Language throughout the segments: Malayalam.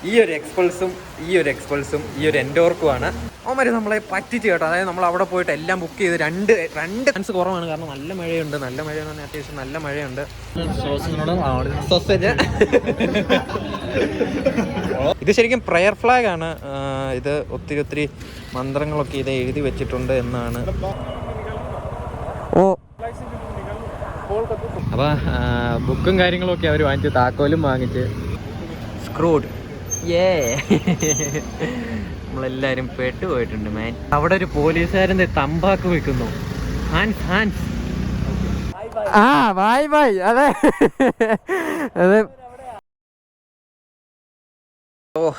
ഈ ഒരു എക്സ്പൾസും ഈ ഒരു എൻഡോർക്കുമാണ്. അവന്മാർ നമ്മളെ പറ്റിച്ച് കേട്ടോ. അതായത് നമ്മൾ അവിടെ പോയിട്ട് എല്ലാം ബുക്ക് ചെയ്ത് രണ്ട് ചാൻസ് കുറവാണ്. കാരണം നല്ല മഴയുണ്ട്, നല്ല മഴയെന്ന് പറഞ്ഞാൽ അത്യാവശ്യം നല്ല മഴയുണ്ട്. സോസേജ് ഇത് ശരിക്കും പ്രയർ ഫ്ലാഗ് ആണ്. ഇത് ഒത്തിരി മന്ത്രങ്ങളൊക്കെ ഇത് എഴുതി വെച്ചിട്ടുണ്ട് എന്നാണ്. അപ്പോൾ ബുക്കും കാര്യങ്ങളൊക്കെ അവർ വാങ്ങിച്ച്, താക്കോലും വാങ്ങിച്ച് സ്ക്രൂഡ്. നമ്മളെല്ലാരും പെട്ടുപോയിട്ടുണ്ട് മാൻ. അവിടെ ഒരു പോലീസുകാരൻ്റെ തമ്പാക്ക് വെക്കുന്നു. Hans by. അതെ.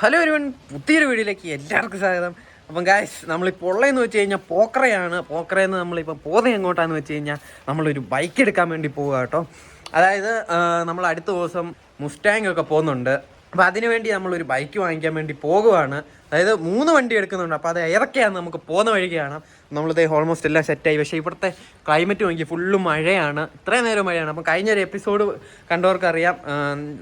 ഹലോ ഒരുവൻ, പുതിയൊരു വീഡിയോയിലേക്ക് എല്ലാവർക്കും സ്വാഗതം. അപ്പം ഗായ്സ്, നമ്മളിപ്പോൾ ഉള്ളതെന്ന് വെച്ച് കഴിഞ്ഞാൽ പോക്കറയെന്ന് നമ്മളിപ്പോൾ പോകുന്നത് എങ്ങോട്ടാന്ന് വെച്ച് കഴിഞ്ഞാൽ നമ്മളൊരു ബൈക്ക് എടുക്കാൻ വേണ്ടി പോവുക കേട്ടോ. അതായത് നമ്മൾ അടുത്ത ദിവസം മുസ്റ്റാങ് ഒക്കെ പോകുന്നുണ്ട്. അപ്പോൾ അതിനു വേണ്ടി നമ്മളൊരു ബൈക്ക് വാങ്ങിക്കാൻ വേണ്ടി പോകുവാണ്. അതായത് 3 വണ്ടി എടുക്കുന്നുണ്ട്. അപ്പോൾ അത് ഏതൊക്കെയാണ് നമുക്ക് പോകുന്ന വഴിക്കാണ്. നമ്മളിത് ഓൾമോസ്റ്റ് എല്ലാം സെറ്റായി. പക്ഷേ ഇവിടുത്തെ ക്ലൈമറ്റ് നോക്കി ഫുള്ള് മഴയാണ്, ഇത്രയും നേരം മഴയാണ്. അപ്പം കഴിഞ്ഞൊരു എപ്പിസോഡ് കണ്ടവർക്കറിയാം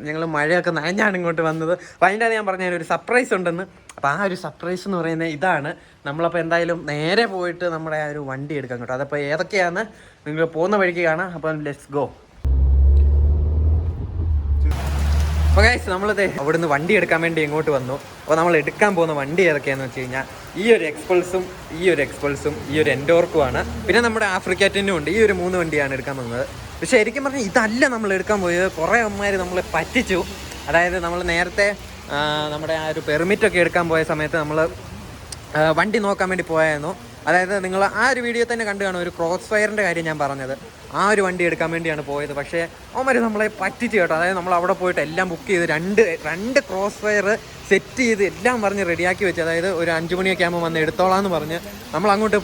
ഞങ്ങൾ മഴയൊക്കെ നനഞ്ഞാണ് ഇങ്ങോട്ട് വന്നത്. അപ്പോൾ അതിൻ്റെ അത് ഞാൻ പറഞ്ഞ ഒരു സർപ്രൈസ് ഉണ്ടെന്ന്. അപ്പോൾ ആ ഒരു സർപ്രൈസ് എന്ന് പറയുന്നത് ഇതാണ്. നമ്മളപ്പോൾ എന്തായാലും നേരെ പോയിട്ട് നമ്മുടെ ആ ഒരു വണ്ടി എടുക്കാൻ കേട്ടോ. അതപ്പോൾ ഏതൊക്കെയാണ് നിങ്ങൾ പോകുന്ന വഴിക്ക് കാണാം. അപ്പം ലെറ്റ്സ് ഗോ. അപ്പോൾ ഗൈസ്, നമ്മളിത് അവിടുന്ന് വണ്ടി എടുക്കാൻ വേണ്ടി ഇങ്ങോട്ട് വന്നു. അപ്പോൾ നമ്മൾ എടുക്കാൻ പോകുന്ന വണ്ടി ഏതൊക്കെയാണെന്ന് വെച്ച് കഴിഞ്ഞാൽ ഈ ഒരു എക്സ്പൾസും ഈ ഒരു എൻഡോർക്കുമാണ്. പിന്നെ നമ്മുടെ ആഫ്രിക്കാറ്റിനും ഉണ്ട്. ഈ ഒരു 3 വണ്ടിയാണ് എടുക്കാൻ പോകുന്നത്. പക്ഷേ ശരിക്കും പറഞ്ഞാൽ ഇതല്ല നമ്മൾ എടുക്കാൻ പോയത്. കുറേ അമ്മമാർ നമ്മളെ പറ്റിച്ചു. അതായത് നമ്മൾ നേരത്തെ നമ്മുടെ ആ ഒരു പെർമിറ്റൊക്കെ എടുക്കാൻ പോയ സമയത്ത് നമ്മൾ വണ്ടി നോക്കാൻ വേണ്ടി പോയായിരുന്നു. അതായത് നിങ്ങൾ ആ ഒരു വീഡിയോ തന്നെ കണ്ടു കാണും, ഒരു ക്രോസ് ഫയറിൻ്റെ കാര്യം ഞാൻ പറഞ്ഞത്. ആ ഒരു വണ്ടി എടുക്കാൻ വേണ്ടിയാണ് പോയത്. പക്ഷേ അവന്മാർ നമ്മളെ പറ്റിച്ച് കേട്ടോ. അതായത് നമ്മൾ അവിടെ പോയിട്ട് എല്ലാം ബുക്ക് ചെയ്ത് രണ്ട് ക്രോസ് ഫയർ സെറ്റ് ചെയ്ത് എല്ലാം പറഞ്ഞ് റെഡിയാക്കി വെച്ച്. അതായത് ഒരു 5 മണിയൊക്കെ ആകുമ്പോൾ വന്ന് എടുത്തോളാമെന്ന് പറഞ്ഞ് നമ്മൾ അങ്ങോട്ട്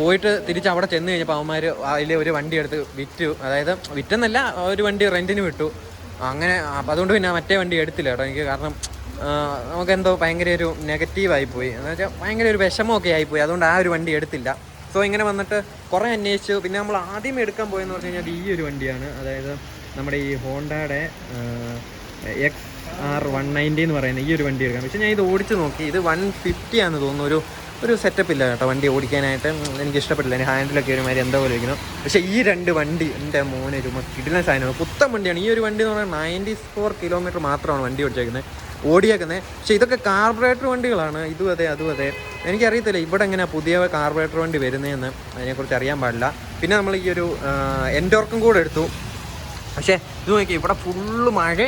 പോയിട്ട് തിരിച്ച് അവിടെ ചെന്ന് കഴിഞ്ഞപ്പോൾ അവന്മാർ അതിൽ ഒരു വണ്ടി എടുത്ത് വിറ്റു. അതായത് വിറ്റെന്നല്ല, ഒരു വണ്ടി റെൻറ്റിന് വിട്ടു. അങ്ങനെ അപ്പം അതുകൊണ്ട് പിന്നെ മറ്റേ വണ്ടി എടുത്തില്ല കേട്ടോ എനിക്ക്. കാരണം നമുക്കെന്തോ ഭയങ്കര ഒരു നെഗറ്റീവായിപ്പോയി, എന്ന് വെച്ചാൽ ഭയങ്കര ഒരു വിഷമമൊക്കെ ആയിപ്പോയി. അതുകൊണ്ട് ആ ഒരു വണ്ടി എടുത്തില്ല. സോ ഇങ്ങനെ വന്നിട്ട് കുറേ അന്വേഷിച്ചു. പിന്നെ നമ്മൾ ആദ്യം എടുക്കാൻ പോയെന്ന് പറഞ്ഞു കഴിഞ്ഞാൽ ഈ ഒരു വണ്ടിയാണ്. അതായത് നമ്മുടെ ഈ ഹോണ്ടയുടെ XR190 എന്ന് പറയുന്ന ഈ ഒരു വണ്ടി എടുക്കാം. പക്ഷേ ഞാൻ ഇത് ഓടിച്ച് നോക്കി, ഇത് 150 ആണെന്ന് തോന്നുന്നു. ഒരു സെറ്റപ്പ് ഇല്ല കേട്ടോ വണ്ടി ഓടിക്കാനായിട്ട്. എനിക്ക് ഇഷ്ടപ്പെട്ടില്ല. എൻ്റെ ഹാൻഡിലൊക്കെ ഒരുമാതിരി എന്താ പോലെ ഇരിക്കുന്നു. പക്ഷേ ഈ 2 വണ്ടി എൻ്റെ മോനെ ഒരു കിടിലൻ സാധനമാണ്. പുത്തൻ വണ്ടിയാണ്. ഈ ഒരു വണ്ടി എന്ന് പറഞ്ഞാൽ 94 കിലോമീറ്റർ മാത്രമാണ് വണ്ടി ഓടിയേക്കുന്നത്. പക്ഷേ ഇതൊക്കെ കാർബറേറ്റർ വണ്ടികളാണ്. ഇതും അതെ. എനിക്കറിയത്തില്ല ഇവിടെ എങ്ങനെയാണ് പുതിയ കാർബറേറ്റർ വണ്ടി വരുന്നതെന്ന്, അതിനെക്കുറിച്ച് അറിയാൻ പാടില്ല. പിന്നെ നമ്മൾ ഈ ഒരു എൻഡോർക്കും കൂടെ എടുത്തു. പക്ഷേ ഇത് നോക്കി, ഇവിടെ ഫുള്ള് മഴ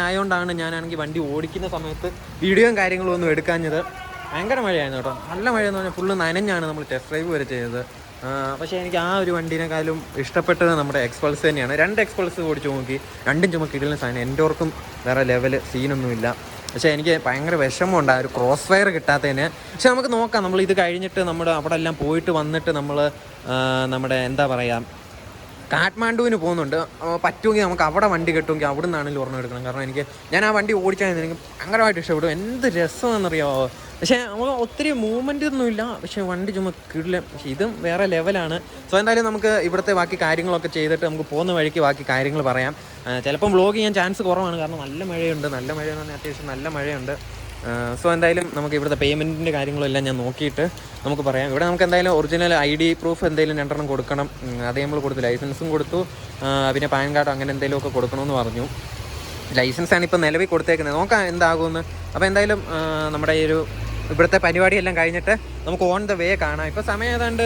ആയതുകൊണ്ടാണ് ഞാനാണെങ്കിൽ വണ്ടി ഓടിക്കുന്ന സമയത്ത് വീഡിയോയും കാര്യങ്ങളും ഒന്നും എടുക്കാഞ്ഞത്. ഭയങ്കര മഴയായിരുന്നു കേട്ടോ. നല്ല മഴയെന്ന് പറഞ്ഞാൽ ഫുള്ള് നനഞ്ഞാണ് നമ്മൾ ടെസ്റ്റ് ഡ്രൈവ് വരെ ചെയ്തത്. പക്ഷേ എനിക്ക് ആ ഒരു വണ്ടീനെക്കാളും ഇഷ്ടപ്പെട്ടത് നമ്മുടെ എക്സ്പൾസ് തന്നെയാണ്. 2 എക്സ്പൾസ് ഓടിച്ച് നോക്കി, 2 ചുമക്ക് കിടിലൻ സാധനം. എൻഡോർക്കും വേറെ ലെവൽ സീനൊന്നുമില്ല. പക്ഷേ എനിക്ക് ഭയങ്കര വിഷമമുണ്ട് ആ ഒരു ക്രോസ് ഫയർ കിട്ടാത്തതിന്. പക്ഷെ നമുക്ക് നോക്കാം. നമ്മൾ ഇത് കഴിഞ്ഞിട്ട് അവിടെ എല്ലാം പോയിട്ട് വന്നിട്ട് നമ്മൾ നമ്മുടെ എന്താ പറയുക, കാഠ്മാണ്ഡുവിന് പോകുന്നുണ്ട്. പറ്റുമെങ്കിൽ നമുക്ക് അവിടെ വണ്ടി കിട്ടുമെങ്കിൽ അവിടെ നിന്നാണെങ്കിലും ഓർമ്മ എടുക്കണം. കാരണം ഞാൻ ആ വണ്ടി ഓടിച്ചാൽ എനിക്ക് ഭയങ്കരമായിട്ട് ഇഷ്ടപ്പെടും. എന്ത് രസമാണെന്നറിയാമോ. പക്ഷേ നമുക്ക് ഒത്തിരി മൂവ്മെൻ്റ് ഒന്നുമില്ല. പക്ഷേ വണ്ടി ചുമ്മാ കിടിലം. പക്ഷേ ഇതും വേറെ ലെവലാണ്. സോ എന്തായാലും നമുക്ക് ഇവിടുത്തെ ബാക്കി കാര്യങ്ങളൊക്കെ ചെയ്തിട്ട് നമുക്ക് പോകുന്ന വഴിക്ക് ബാക്കി കാര്യങ്ങൾ പറയാം. ചിലപ്പം വ്ളോഗ് ചെയ്യാൻ ചാൻസ് കുറവാണ്. കാരണം നല്ല മഴയുണ്ട്. നല്ല മഴയെന്ന് പറഞ്ഞാൽ അത്യാവശ്യം നല്ല മഴയുണ്ട്. സോ എന്തായാലും നമുക്ക് ഇവിടുത്തെ പേയ്മെൻറ്റിൻ്റെ കാര്യങ്ങളെല്ലാം ഞാൻ നോക്കിയിട്ട് നമുക്ക് പറയാം. ഇവിടെ നമുക്ക് എന്തായാലും ഒറിജിനൽ ID പ്രൂഫ് എന്തെങ്കിലും 2 കൊടുക്കണം. അത് നമ്മൾ കൊടുത്തു. ലൈസൻസും കൊടുത്തു. പിന്നെ പാൻ കാർഡ് അങ്ങനെ എന്തെങ്കിലുമൊക്കെ കൊടുക്കണമെന്ന് പറഞ്ഞു. ലൈസൻസാണ് ഇപ്പോൾ നിലവിൽ കൊടുത്തേക്കുന്നത്. നോക്കാം എന്താകുമെന്ന്. അപ്പോൾ എന്തായാലും നമ്മുടെ ഈ ഒരു ഇവിടുത്തെ പരിപാടിയെല്ലാം കഴിഞ്ഞിട്ട് നമുക്ക് ഓൺ ദ വേ കാണാം. ഇപ്പോൾ സമയം ഏതാണ്ട്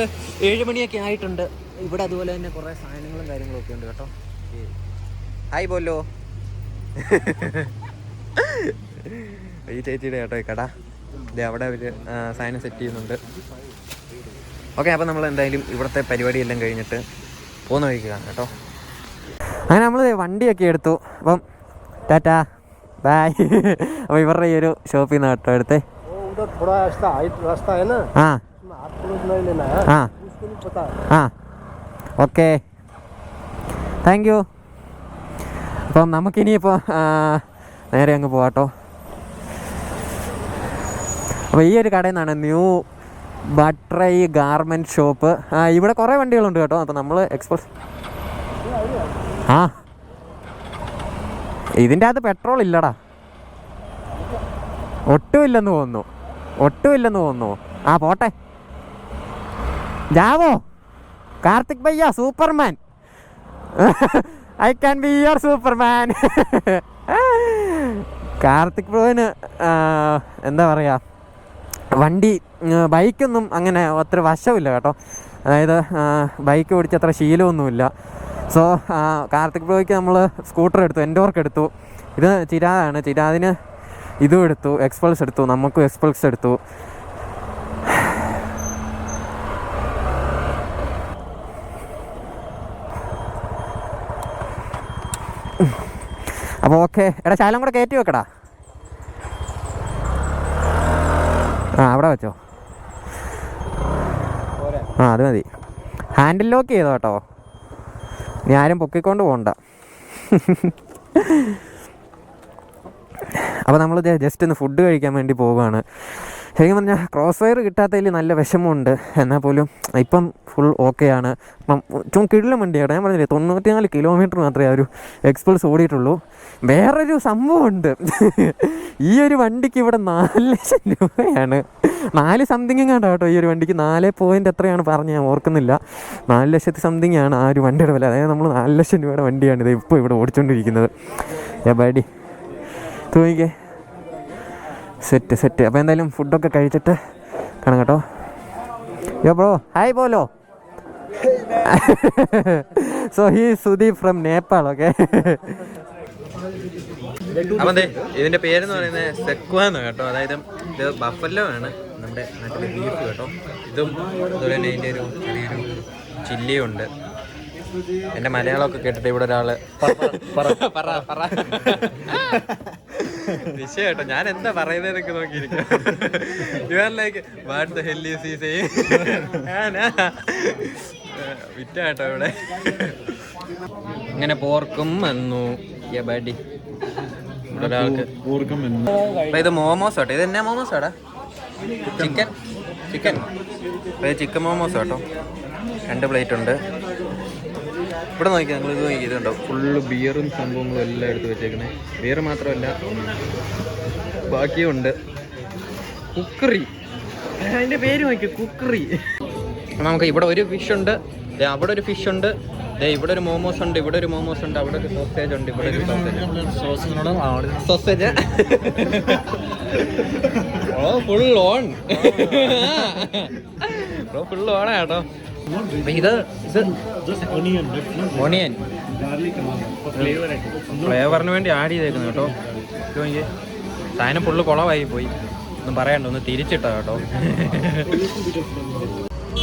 7 മണിയൊക്കെ ആയിട്ടുണ്ട്. ഇവിടെ അതുപോലെ തന്നെ കുറേ സാധനങ്ങളും കാര്യങ്ങളൊക്കെ ഉണ്ട് കേട്ടോ. ഹായ് ബോലോ. ഈ ചേച്ചിയുടെ കേട്ടോ ഈ കട. ഇത് അവിടെ അവർ സാധനം സെറ്റ് ചെയ്യുന്നുണ്ട്. ഓക്കെ, അപ്പോൾ നമ്മൾ എന്തായാലും ഇവിടുത്തെ പരിപാടിയെല്ലാം കഴിഞ്ഞിട്ട് പോകുന്ന വഴിക്ക് കാണാം കേട്ടോ. അങ്ങനെ നമ്മൾ വണ്ടിയൊക്കെ എടുത്തു. അപ്പം ടാറ്റാ ബായ്. അപ്പോൾ ഇവരുടെ ഈ ഒരു ഷോപ്പിൽ നിന്ന് കേട്ടോ എടുത്തേ. Okay, thank you. അപ്പം നമുക്കിനിയിപ്പോൾ നേരെ അങ്ങ് പോകാട്ടോ. അപ്പോൾ ഈ ഒരു കടയിൽ നിന്നാണ് ന്യൂ ബട്രൈ ഗാർമെൻറ്റ് ഷോപ്പ്. ഇവിടെ കുറേ വണ്ടികളുണ്ട് കേട്ടോ. അപ്പോൾ നമ്മൾ എക്സ്പ്രസ് ഇതിൻ്റെ അകത്ത് പെട്രോൾ ഇല്ലടാ. ഒട്ടുമില്ലെന്ന് തോന്നുന്നു. ആ പോട്ടെ. ജാവോ കാർത്തിക് ഭയ്യ Superman. I can be your Superman. Karthik ബ്രോന് എന്താ പറയുക, വണ്ടി ബൈക്കൊന്നും അങ്ങനെ അത്ര വശമില്ല കേട്ടോ. അതായത് ബൈക്ക് ഓടിച്ചത്ര ശീലമൊന്നുമില്ല. സോ കാർത്തിക് ബ്രോയ്ക്ക് നമ്മൾ സ്കൂട്ടർ എടുത്തു, എൻഡോർക്ക് എടുത്തു. ഇത് ചിരാദാണ്, ചിരാദിന് ഇതും എടുത്തു, എക്സ്പൾസ് എടുത്തു, നമുക്കും എക്സ്പൾസ് എടുത്തു. അപ്പോൾ ഓക്കെ. എടാ ശാലം കൂടെ കയറ്റി വെക്കടാ. അവിടെ വെച്ചോ. അത് മതി. ഹാൻഡിൽ ലോക്ക് ചെയ്തോ കേട്ടോ, നീ ആരും പൊക്കിക്കൊണ്ട് പോകണ്ട. അപ്പോൾ നമ്മൾ ജസ്റ്റ് ഒന്ന് ഫുഡ് കഴിക്കാൻ വേണ്ടി പോവുകയാണ്. ശരിക്കും പറഞ്ഞാൽ ക്രോസ് ഫയർ കിട്ടാത്തതിൽ നല്ല വിഷമമുണ്ട്. എന്നാൽ പോലും ഇപ്പം ഫുൾ ഓക്കെയാണ്. ഇപ്പം കിടിലം വണ്ടിയാണ്. ഞാൻ പറഞ്ഞില്ലേ 94 കിലോമീറ്റർ മാത്രമേ ആ ഒരു എക്സ്പൾസ് ഓടിയിട്ടുള്ളൂ. വേറൊരു സംഭവമുണ്ട്. ഈ ഒരു വണ്ടിക്ക് ഇവിടെ 4 ലക്ഷം രൂപയാണ്. 4 സംതിങ് കണ്ടോ കേട്ടോ. ഈ ഒരു വണ്ടിക്ക് 4 പോയിൻ്റ് എത്രയാണ് പറഞ്ഞ് ഞാൻ ഓർക്കുന്നില്ല. 4 ലക്ഷത്തി സംതിങ് ആണ് ആ ഒരു വണ്ടിയുടെ വില. അതായത് നമ്മൾ 4 ലക്ഷം രൂപയുടെ വണ്ടിയാണ് ഇത് ഇപ്പോൾ ഇവിടെ ഓടിച്ചുകൊണ്ടിരിക്കുന്നത്. ബൈഡി തൂങ്ങിക്കേ. സെറ്റ്. അപ്പോൾ എന്തായാലും ഫുഡൊക്കെ കഴിച്ചിട്ട് കാണാം കേട്ടോ. യോ ബ്രോ ഹായ് ബോലോ. So he Sudeep from Nepal. Okay. അപ്പം ഇതിൻ്റെ പേരെന്ന് പറയുന്നത് സെക്വാന്ന് കേട്ടോ. അതായത് ഇത് ബഫല്ലോ ആണ്, നമ്മുടെ നാട്ടിലെ ബീഫ് കേട്ടോ. ഇതും അതുപോലെ തന്നെ ഇതിൻ്റെ ഒരു ചെറിയൊരു ചില്ലിയുണ്ട്. എൻ്റെ മലയാളമൊക്കെ കേട്ടിട്ട് ഇവിടെ ഒരാള് വിഷയം കേട്ടോ, ഞാൻ എന്താ പറയുന്നതൊക്കെ നോക്കിയിരിക്കും. You are like what the hell is he saying. വിറ്റ കേട്ടോ ഇവിടെ. ഇങ്ങനെ പോർക്കും വന്നു ബഡി ഇവിടെ ഒരാൾക്ക്. അപ്പം ഇത് മോമോസ് കേട്ടോ. ഇത് എന്നാ മോമോസ് ആടാ? ചിക്കൻ. ഇത് ചിക്കൻ മോമോസ് കേട്ടോ. 2 പ്ലേറ്റ് ഉണ്ട്. ഇവിടെ നോക്കി ഞങ്ങൾ ഇത് നോക്കി, ഇതുണ്ടോ ഫുള്ള് ബിയറും സംഭവങ്ങളും എല്ലാം എടുത്ത് വെച്ചേക്കണേ. ബിയർ മാത്രമല്ല ബാക്കിയുണ്ട്. കുക്കറി, അതിൻ്റെ പേര് നോക്കി, കുക്കറി. നമുക്ക് ഇവിടെ ഒരു ഫിഷ് ഉണ്ട്, അവിടെ ഒരു ഫിഷ് ഉണ്ട്, ഇവിടെ ഒരു മോമോസ് ഉണ്ട്, ഇവിടെ ഒരു മോമോസ് ഉണ്ട്, അവിടെ ഒരു സോസേജ് ഉണ്ട്, ഇവിടെ ഒരു സോസേജ്. ഫുൾ ഓൺ കേട്ടോ. ഇത് ഓണിയൻ ഫ്ലേവറിന് വേണ്ടി ആഡ് ചെയ്തേക്കുന്നു കേട്ടോ. എനിക്ക് സാധനം ഫുള്ള് കുളമായി പോയി, ഒന്നും പറയണ്ട, ഒന്ന് തിരിച്ചിട്ടാ കേട്ടോ.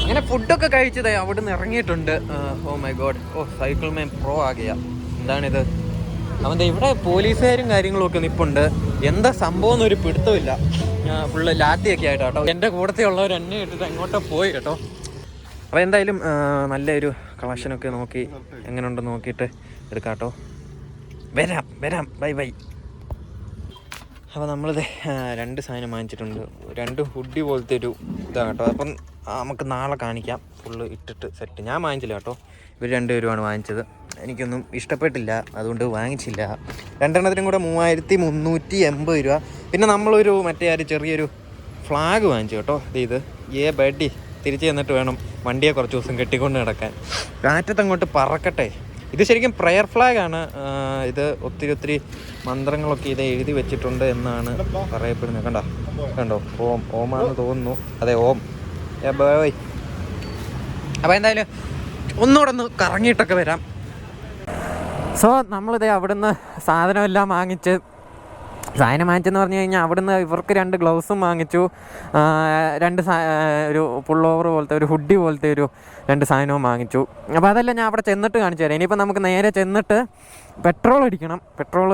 അങ്ങനെ ഫുഡൊക്കെ കഴിച്ചത് അവിടെ നിന്ന് ഇറങ്ങിയിട്ടുണ്ട്. ഓ മൈ ഗോഡ്, സൈക്കിൾ മേ പ്രോ ആകിയ. എന്താണിത്? അവൻ്റെ ഇവിടെ പോലീസുകാരും കാര്യങ്ങളും ഒക്കെ നിൽപ്പുണ്ട്. എന്താ സംഭവം എന്നൊരു പിടുത്തമില്ല. ഫുള്ള് ലാത്തിയൊക്കെ ആയിട്ട് കേട്ടോ. എൻ്റെ കൂടത്തിൽ ഉള്ളവർ എന്നെ ഇട്ടിട്ട് എങ്ങോട്ടോ പോയി കേട്ടോ. അപ്പോൾ എന്തായാലും നല്ലൊരു കളക്ഷനൊക്കെ നോക്കി എങ്ങനെ ഉണ്ടെന്ന് നോക്കിയിട്ട് എടുക്കാം കേട്ടോ. വരാം ബൈ. അപ്പോൾ നമ്മളിത് 2 സാധനം വാങ്ങിച്ചിട്ടുണ്ട്. 2 ഹുഡി പോലത്തെ ഒരു ഇതാണ് കേട്ടോ. അപ്പം നമുക്ക് നാളെ കാണിക്കാം ഫുള്ള് ഇട്ടിട്ട് സെറ്റ്. ഞാൻ വാങ്ങിച്ചില്ല കേട്ടോ, ഇവർ 2 പേരുമാണ് വാങ്ങിച്ചത്. എനിക്കൊന്നും ഇഷ്ടപ്പെട്ടില്ല, അതുകൊണ്ട് വാങ്ങിച്ചില്ല. 2 എണ്ണത്തിനും കൂടെ 3380 രൂപ. പിന്നെ നമ്മളൊരു മറ്റേ ചെറിയൊരു ഫ്ലാഗ് വാങ്ങിച്ചു കേട്ടോ. ഇത് ബഡി തിരിച്ച് ചെന്നിട്ട് വേണം വണ്ടിയെ കുറച്ച് ദിവസം കെട്ടിക്കൊണ്ട് നടക്കാൻ. കാറ്റത്തങ്ങോട്ട് പറക്കട്ടെ. ഇത് ശരിക്കും പ്രെയർ ഫ്ലാഗാണ്. ഇത് ഒത്തിരി മന്ത്രങ്ങളൊക്കെ ഇത് എഴുതി വെച്ചിട്ടുണ്ട് എന്നാണ് പറയപ്പെടുന്നത്. കണ്ടോ ഓമാന്ന് തോന്നുന്നു. അതെ, ഓം. ബൈ. അപ്പോൾ എന്തായാലും ഒന്നുകൂടെ ഒന്ന് കറങ്ങിയിട്ടൊക്കെ വരാം. സോ നമ്മളിത് അവിടുന്ന് സാധനമെല്ലാം വാങ്ങിച്ചെന്ന് പറഞ്ഞു കഴിഞ്ഞാൽ അവിടുന്ന് ഇവർക്ക് 2 ഗ്ലൗസും വാങ്ങിച്ചു, 2 ഒരു പുള്ളോവർ പോലത്തെ ഒരു ഹുഡി പോലത്തെ ഒരു 2 സാധനവും വാങ്ങിച്ചു. അപ്പോൾ അതെല്ലാം ഞാൻ അവിടെ ചെന്നിട്ട് കാണിച്ചു തരാം. ഇനിയിപ്പോൾ നമുക്ക് നേരെ ചെന്നിട്ട് പെട്രോൾ അടിക്കണം. പെട്രോൾ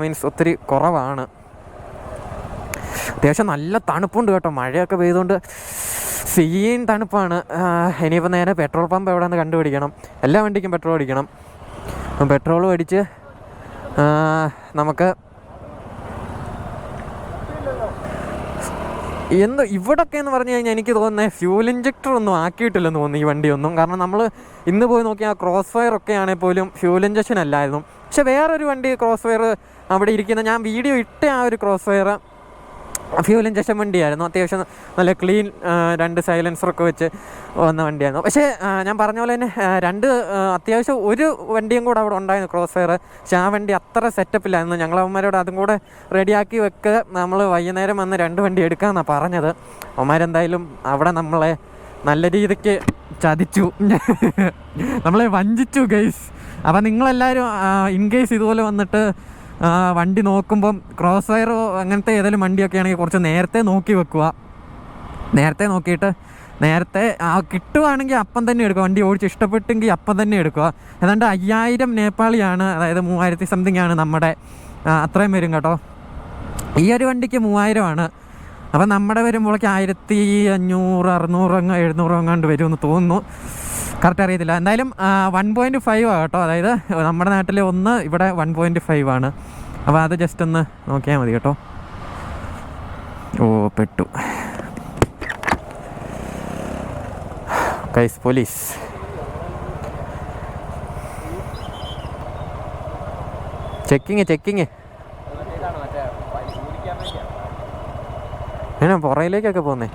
മീൻസ് ഒത്തിരി കുറവാണ്. അത്യാവശ്യം നല്ല തണുപ്പുണ്ട് കേട്ടോ, മഴയൊക്കെ പെയ്തുകൊണ്ട് സീൻ തണുപ്പാണ്. ഇനിയിപ്പോൾ നേരെ പെട്രോൾ പമ്പ് എവിടെയെന്ന് കണ്ടുപിടിക്കണം. എല്ലാ വണ്ടിക്കും പെട്രോൾ അടിക്കണം. പെട്രോളും അടിച്ച് നമുക്ക് ഇവിടൊക്കെ എന്ന് പറഞ്ഞു കഴിഞ്ഞാൽ എനിക്ക് തോന്നുന്നത് ഫ്യൂൽ ഇഞ്ചക്ടർ ഒന്നും ആക്കിയിട്ടില്ലെന്ന് തോന്നുന്നു ഈ വണ്ടിയൊന്നും. കാരണം നമ്മൾ ഇന്ന് പോയി നോക്കിയാൽ ക്രോസ് ഫയർ ഒക്കെ ആണെങ്കിൽ പോലും ഫ്യൂൽ ഇഞ്ചക്ഷൻ അല്ലായിരുന്നു. പക്ഷെ വേറൊരു വണ്ടി ക്രോസ് ഫയർ അവിടെ ഇരിക്കുന്ന, ഞാൻ വീഡിയോ ഇട്ട ആ ഒരു ക്രോസ് ഫയർ ഫ്യൂൽ ഇഞ്ചക്ഷൻ വണ്ടിയായിരുന്നു. അത്യാവശ്യം നല്ല ക്ലീൻ 2 സൈലൻസറൊക്കെ വെച്ച് വന്ന വണ്ടിയായിരുന്നു. പക്ഷേ ഞാൻ പറഞ്ഞ പോലെ തന്നെ അത്യാവശ്യം ഒരു വണ്ടിയും കൂടെ അവിടെ ഉണ്ടായിരുന്നു, ക്രോസ് ഫയർ. പക്ഷേ ആ വണ്ടി അത്ര സെറ്റപ്പില്ലായിരുന്നു. ഞങ്ങളവന്മാരോട് അതും കൂടെ റെഡിയാക്കി വെക്കുക, നമ്മൾ വൈകുന്നേരം വന്ന് 2 വണ്ടി എടുക്കാമെന്നാണ് പറഞ്ഞത്. അവന്മാരെന്തായാലും അവിടെ നമ്മളെ നല്ല രീതിക്ക് ചതിച്ചു, നമ്മളെ വഞ്ചിച്ചു ഗൈസ്. അപ്പം നിങ്ങളെല്ലാവരും ഇൻ കേസ് ഇതുപോലെ വന്നിട്ട് വണ്ടി നോക്കുമ്പം ക്രോസ് ഫയറോ അങ്ങനത്തെ ഏതെങ്കിലും വണ്ടിയൊക്കെ ആണെങ്കിൽ കുറച്ച് നേരത്തെ നോക്കി വെക്കുക. നേരത്തെ നോക്കിയിട്ട് നേരത്തെ കിട്ടുവാണെങ്കിൽ അപ്പം തന്നെ എടുക്കുക. വണ്ടി ഓടിച്ച് ഇഷ്ടപ്പെട്ടെങ്കിൽ അപ്പം തന്നെ എടുക്കുക. ഏതാണ്ട് 5000 നേപ്പാളിയാണ്, അതായത് 3000 സംതിങ് ആണ് നമ്മുടെ, അത്രയും വരും കേട്ടോ. ഈ ഒരു വണ്ടിക്ക് 3000 ആണ്. അപ്പം നമ്മുടെ വരുമ്പോഴേക്ക് 1500, 600, 700 അങ്ങാണ്ട് വരുമെന്ന് തോന്നുന്നു, കറക്റ്റ് അറിയത്തില്ല. എന്തായാലും 1.5 ആണ് കേട്ടോ. അതായത് നമ്മുടെ നാട്ടിലെ 1, ഇവിടെ 1.5 ആണ്. അപ്പോൾ അത് ജസ്റ്റ് ഒന്ന് നോക്കിയാൽ മതി കേട്ടോ. ഓ പെട്ടു ഗൈസ്, പോലീസ്. ചെക്കിങ് എന്നാ പുറയിലേക്കൊക്കെ പോന്നേ?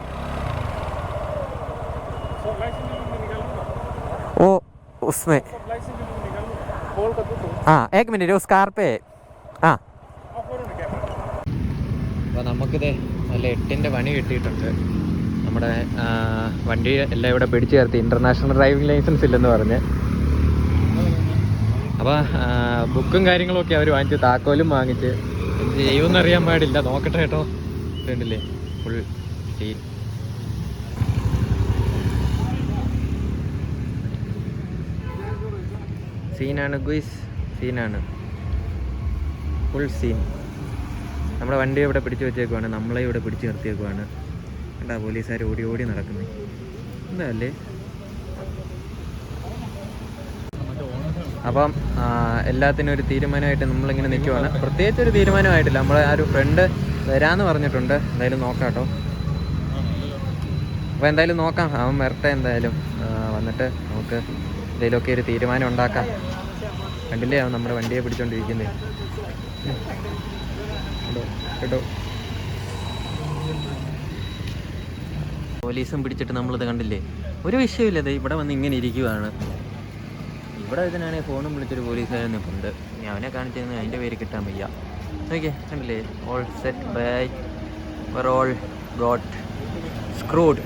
ओ उसमें हाँ 1 मिनट उस कार पे हाँ. അപ്പോൾ നമുക്കിത് നല്ല 8ൻ്റെ പണി കിട്ടിയിട്ടുണ്ട്. നമ്മുടെ വണ്ടി എല്ലാം ഇവിടെ പിടിച്ചു ചേർത്ത്. ഇൻ്റർനാഷണൽ ഡ്രൈവിംഗ് ലൈസൻസ് ഇല്ലെന്ന് പറഞ്ഞ്. അപ്പോൾ ബുക്കും കാര്യങ്ങളൊക്കെ അവർ വാങ്ങിച്ച്, താക്കോലും വാങ്ങിച്ച്. എന്ത് ചെയ്യുമെന്ന് അറിയാൻ പാടില്ല, നോക്കട്ടെ കേട്ടോ. കണ്ടില്ലേ ഫുൾ സീൻ. സീനാണ് ഗുയ്സ്, സീനാണ്, ഫുൾ സീൻ. നമ്മുടെ വണ്ടി ഇവിടെ പിടിച്ചു വെച്ചേക്കുവാണ്, നമ്മളെ ഇവിടെ പിടിച്ചു നിർത്തിയേക്കുവാണ്. കണ്ടാ പോലീസുകാർ ഓടി നടക്കുന്നത് എന്താ അല്ലേ? അപ്പം എല്ലാത്തിനും ഒരു തീരുമാനമായിട്ട് നമ്മളിങ്ങനെ നിൽക്കുവാണ്. പ്രത്യേകിച്ച് ഒരു തീരുമാനമായിട്ടില്ല. നമ്മളെ ആ ഒരു ഫ്രണ്ട് വരാമെന്ന് പറഞ്ഞിട്ടുണ്ട്. എന്തായാലും നോക്കാം കേട്ടോ. അപ്പോൾ എന്തായാലും നോക്കാം, അവൻ വരട്ടെ. എന്തായാലും വന്നിട്ട് നമുക്ക് എന്തെങ്കിലുമൊക്കെ ഒരു തീരുമാനം ഉണ്ടാക്കാം. കണ്ടില്ലേ അവൻ നമ്മുടെ വണ്ടിയെ പിടിച്ചോണ്ടിരിക്കുന്നത് കേട്ടോ. പോലീസും പിടിച്ചിട്ട് നമ്മളിത് കണ്ടില്ലേ, ഒരു വിഷയമില്ല. ഇത് ഇവിടെ വന്ന് ഇങ്ങനെ ഇരിക്കുവാണ്. ഇവിടെ ഇതിനാണെങ്കിൽ ഫോണും വിളിച്ചൊരു പോലീസുകാരൻ നിൽപ്പുണ്ട്. ഇനി അവനെ കാണിച്ചിരുന്ന അതിൻ്റെ പേര് കിട്ടാൻ വയ്യ. ഓക്കെ കണ്ടില്ലേ, all set by were all got screwed.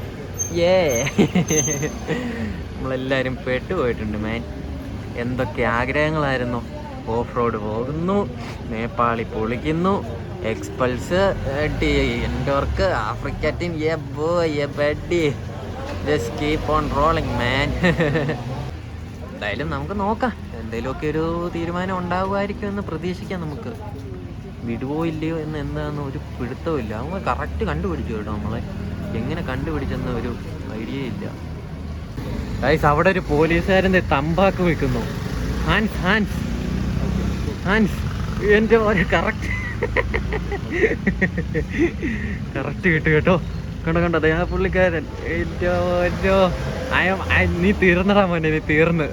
നമ്മളെല്ലാവരും പെട്ടുപോയിട്ടുണ്ട് മാൻ. എന്തൊക്കെ ആഗ്രഹങ്ങളായിരുന്നു. ഓഫ് റോഡ് പോകുന്നു, നേപ്പാളി പൊളിക്കുന്നു, എക്സ്പൾസ്, എൻഡോർക്ക്, Africa Twin, just keep on rolling man. എന്തായാലും നമുക്ക് നോക്കാം, എന്തെങ്കിലുമൊക്കെ ഒരു തീരുമാനം ഉണ്ടാകുമായിരിക്കും എന്ന് പ്രതീക്ഷിക്കാം. നമുക്ക് വിടുവോ ഇല്ലയോ എന്ന് എന്താണെന്ന് ഒരു പിടുത്തവും ഇല്ല. அவங்க കറക്റ്റ് കണ്ടുപിടിച്ചു കേട്ടോ. നമ്മളെ എങ്ങനെ കണ്ടുപിടിച്ചെന്ന് ഒരു ഐഡിയ ഇല്ല. ഗൈസ്, അവിടെ ഒരു പോലീസുകാരൻ തമ്പാക്ക് വെക്കുന്നു. ഹാൻസ് എൻ്റെ പോലെ കറക്റ്റ് കിട്ടും കേട്ടോ. കണ്ടത് ആ പുള്ളിക്കാരൻ. നീ തീർന്നടാ മോനെ, നീ തീർന്ന്.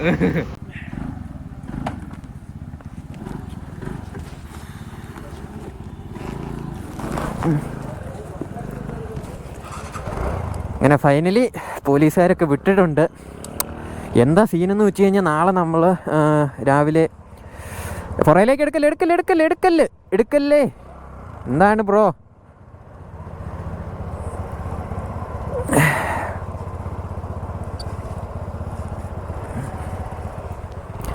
അങ്ങനെ ഫൈനലി പോലീസുകാരൊക്കെ വിട്ടിട്ടുണ്ട്. എന്താ സീനെന്ന് വെച്ച് കഴിഞ്ഞാൽ, നാളെ നമ്മൾ രാവിലെ പുറയിലേക്ക് എടുക്കല്ലേ. എന്താണ് ബ്രോ?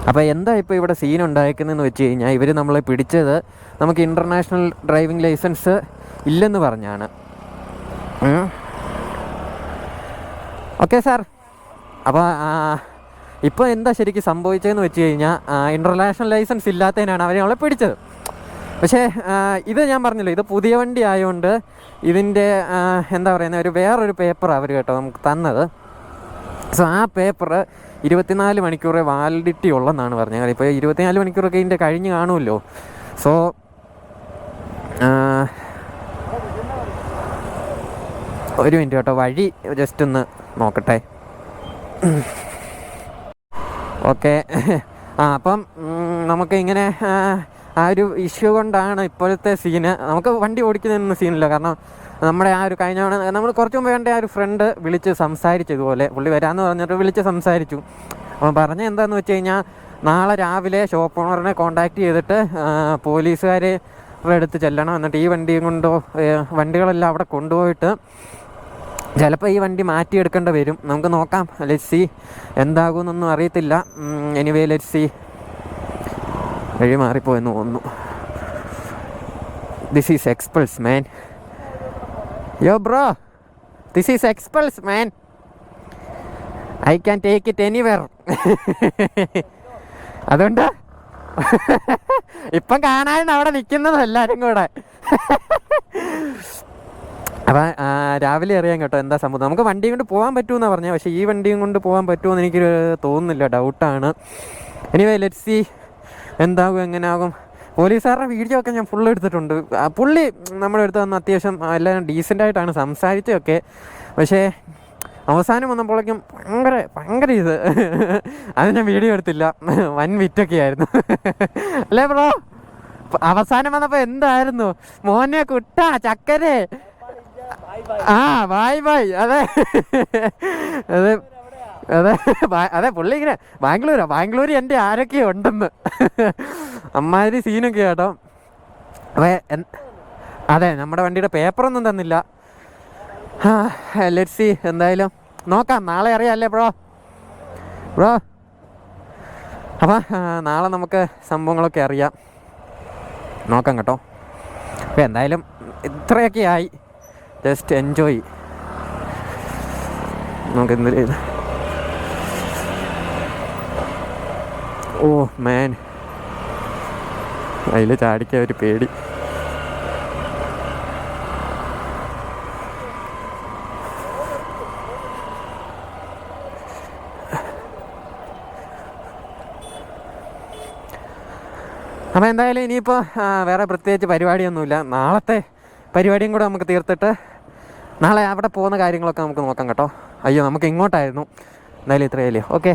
അപ്പോൾ എന്താ ഇപ്പോൾ ഇവിടെ സീൻ ഉണ്ടായിരിക്കുന്നതെന്ന് വെച്ച് കഴിഞ്ഞാൽ, ഇവർ നമ്മളെ പിടിച്ചത് നമുക്ക് ഇൻ്റർനാഷണൽ ഡ്രൈവിംഗ് ലൈസൻസ് ഇല്ലെന്ന് പറഞ്ഞാണ്. Okay sir. അപ്പോൾ ഇപ്പോൾ എന്താ ശരിക്കും സംഭവിച്ചതെന്ന് വെച്ച് കഴിഞ്ഞാൽ, ഇൻ്റർനാഷണൽ ലൈസൻസ് ഇല്ലാത്തതിനാണ് അവർ നമ്മളെ പിടിച്ചത്. പക്ഷേ ഇത് ഞാൻ പറഞ്ഞല്ലോ, ഇത് പുതിയ വണ്ടി ആയതുകൊണ്ട് ഇതിൻ്റെ എന്താ പറയുന്നത്, വേറൊരു പേപ്പർ അവർ കേട്ടോ നമുക്ക് തന്നത്. സോ ആ പേപ്പർ 24 മണിക്കൂറേ വാലിഡിറ്റി ഉള്ളെന്നാണ് പറഞ്ഞത്. ഇപ്പോൾ 24 മണിക്കൂറൊക്കെ ഇതിൻ്റെ കഴിഞ്ഞ് കാണുമല്ലോ. സോ ഒരു മിനിറ്റ് കേട്ടോ, വഴി ജസ്റ്റ് ഒന്ന് നോക്കട്ടെ. ഓക്കെ. അപ്പം നമുക്ക് ഇങ്ങനെ ആ ഒരു ഇഷ്യൂ കൊണ്ടാണ് ഇപ്പോഴത്തെ സീന്. നമുക്ക് വണ്ടി ഓടിക്കുന്നതൊന്നും സീനില്ല. കാരണം നമ്മുടെ ആ ഒരു കഴിഞ്ഞ നമ്മൾ കുറച്ച് മുമ്പ് കണ്ട ആ ഒരു ഫ്രണ്ട് വിളിച്ച് സംസാരിച്ചു. ഇതുപോലെ പുള്ളി വരാമെന്ന് പറഞ്ഞിട്ട് വിളിച്ച് സംസാരിച്ചു. അപ്പോൾ പറഞ്ഞ എന്താണെന്ന് വെച്ച് കഴിഞ്ഞാൽ നാളെ രാവിലെ ഷോപ്പ് ഓണറിനെ കോൺടാക്റ്റ് ചെയ്തിട്ട് പോലീസുകാരെ അടുത്ത് ചെല്ലണം. എന്നിട്ട് ഈ വണ്ടിയും വണ്ടികളെല്ലാം അവിടെ കൊണ്ടുപോയിട്ട് ചിലപ്പോൾ ഈ വണ്ടി മാറ്റിയെടുക്കേണ്ടി വരും. നമുക്ക് നോക്കാം. ലെറ്റ്സ് സി എന്താകുമെന്നൊന്നും അറിയത്തില്ല. Anyway let's C. വഴി മാറിപ്പോയെന്ന് തോന്നുന്നു. ദിസ് ഈസ് എക്സ്പൾസ് മാൻ. യോ bro, this is Xpulse man. I can take it anywhere. അതുകൊണ്ട് ഇപ്പം കാണാനാണ് അവിടെ നിൽക്കുന്നത് എല്ലാവരും കൂടെ. അപ്പം രാവിലെ അറിയാം കേട്ടോ എന്താ സംഭവം. നമുക്ക് വണ്ടിയും കൊണ്ട് പോകാൻ പറ്റുമെന്നാണ് പറഞ്ഞത്. പക്ഷേ ഈ വണ്ടിയും കൊണ്ട് പോകാൻ പറ്റുമെന്ന് എനിക്ക് തോന്നുന്നില്ല, ഡൗട്ടാണ്. എനിവേ ലെറ്റ്സ് സി എന്താകും എങ്ങനെയാകും. പോലീസുകാരുടെ വീഡിയോ ഒക്കെ ഞാൻ ഫുള്ള് എടുത്തിട്ടുണ്ട്. പുള്ളി നമ്മുടെ അടുത്ത് വന്ന് അത്യാവശ്യം എല്ലാം ഡീസൻ്റായിട്ടാണ് സംസാരിച്ചതൊക്കെ. പക്ഷേ അവസാനം വന്നപ്പോഴേക്കും ഭയങ്കര ഇത് അത് ഞാൻ വീഡിയോ എടുത്തില്ല. വൻ വിറ്റൊക്കെ ആയിരുന്നു അല്ലേ ബ്രോ? അവസാനം വന്നപ്പോൾ എന്തായിരുന്നു മോനെ കുട്ടാ ചക്കരെ. Bye bye. അതെ അതെ അതെ അതെ. പുള്ളി ഇങ്ങനെ ബാംഗ്ലൂർ എൻ്റെ ആരൊക്കെയോ ഉണ്ടെന്ന് അമ്മാതിരി സീനൊക്കെ കേട്ടോ. അതെ, നമ്മുടെ വണ്ടിയുടെ പേപ്പറൊന്നും തന്നില്ല. Let's C. എന്തായാലും നോക്കാം, നാളെ അറിയാമല്ലേ ബ്രോ. അപ്പം നാളെ നമുക്ക് സംഭവങ്ങളൊക്കെ അറിയാം. നോക്കാം കേട്ടോ. അപ്പം എന്തായാലും ഇത്രയൊക്കെ ആയി. Just enjoy. നമുക്ക് എന്ത് ഓ മാൻ, അതിൽ ചാടിക്കാൻ ഒരു പേടി. അപ്പോൾ എന്തായാലും ഇനിയിപ്പോൾ വേറെ പ്രത്യേകിച്ച് പരിപാടിയൊന്നുമില്ല. നാളത്തെ പരിപാടിയും കൂടെ നമുക്ക് തീർത്തിട്ട് നാളെ അവിടെ പോകുന്ന കാര്യങ്ങളൊക്കെ നമുക്ക് നോക്കാം കേട്ടോ. അയ്യോ, നമുക്ക് ഇങ്ങോട്ടായിരുന്നു. എന്തായാലും ഇത്രയല്ലേ. ഓക്കെ.